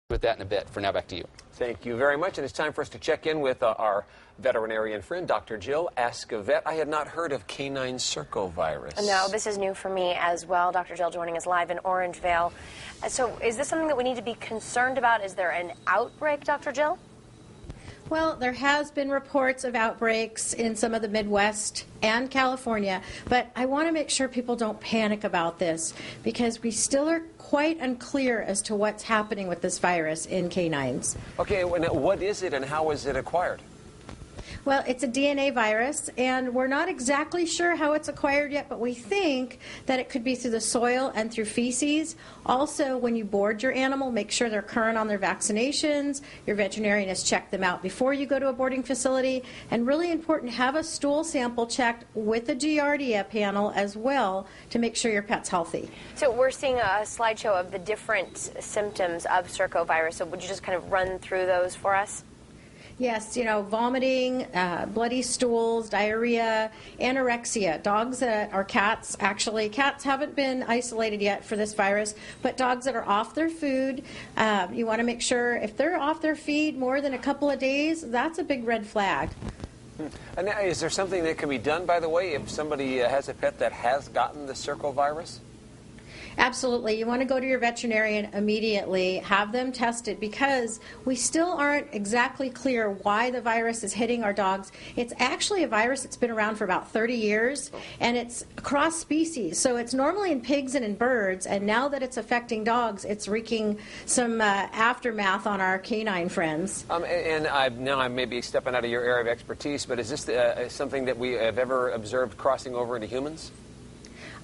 with that in a bit. For now, back to you. Thank you very much. And it's time for us to check in with our veterinarian friend, Dr. Jill. Ask a Vet. I had not heard of canine circovirus. No, this is new for me as well. Dr. Jill joining us live in Orangevale. So is this something that we need to be concerned about? Is there an outbreak, Dr. Jill? Well, there has been reports of outbreaks in some of the Midwest and California, but I want to make sure people don't panic about this because we still are quite unclear as to what's happening with this virus in canines. Okay, what is it and how is it acquired? Well, it's a DNA virus, and we're not exactly sure how it's acquired yet, but we think that it could be through the soil and through feces. Also, when you board your animal, make sure they're current on their vaccinations. Your veterinarian has checked them out before you go to a boarding facility. And really important, have a stool sample checked with a Giardia panel as well to make sure your pet's healthy. So we're seeing a slideshow of the different symptoms of circovirus. So would you just kind of run through those for us? Yes, vomiting, bloody stools, diarrhea, anorexia. Dogs that are cats, actually, cats haven't been isolated yet for this virus, but dogs that are off their food, you want to make sure if they're off their feed more than a couple of days, that's a big red flag. And is there something that can be done, by the way, if somebody has a pet that has gotten the circovirus? Absolutely. You want to go to your veterinarian immediately, have them tested, because we still aren't exactly clear why the virus is hitting our dogs. It's actually a virus that's been around for about 30 years, and it's across species. So it's normally in pigs and in birds, and now that it's affecting dogs, it's wreaking some aftermath on our canine friends. Now I may be stepping out of your area of expertise, but is this something that we have ever observed crossing over into humans?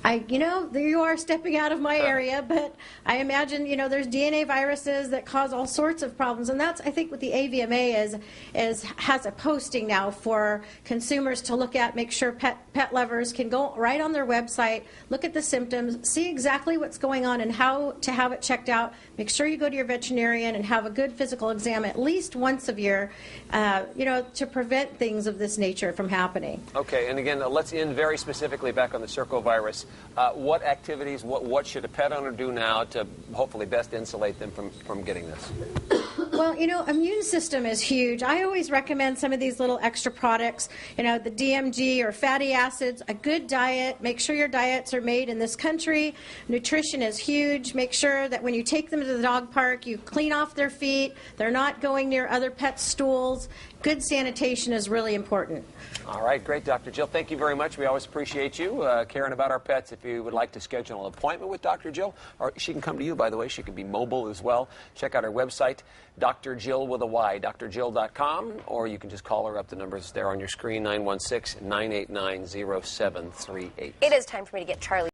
There you are stepping out of my area, but I imagine, there's DNA viruses that cause all sorts of problems, and that's, I think, what the AVMA has a posting now for consumers to look at, make sure pet lovers can go right on their website, look at the symptoms, see exactly what's going on and how to have it checked out. Make sure you go to your veterinarian and have a good physical exam at least once a year, to prevent things of this nature from happening. Okay, and again, let's end very specifically back on the circovirus. What activities, what should a pet owner do now to hopefully best insulate them from getting this? Well, immune system is huge. I always recommend some of these little extra products, the DMG or fatty acids, a good diet. Make sure your diets are made in this country. Nutrition is huge. Make sure that when you take them to the dog park, you clean off their feet. They're not going near other pets' stools. Good sanitation is really important. All right, great, Dr. Jill. Thank you very much. We always appreciate you caring about our pets. If you would like to schedule an appointment with Dr. Jill, or she can come to you, by the way. She can be mobile as well. Check out our website, Dr. Jill with a Y, drjill.com, or you can just call her up. The number's there on your screen, 916-989-0738. It is time for me to get Charlie.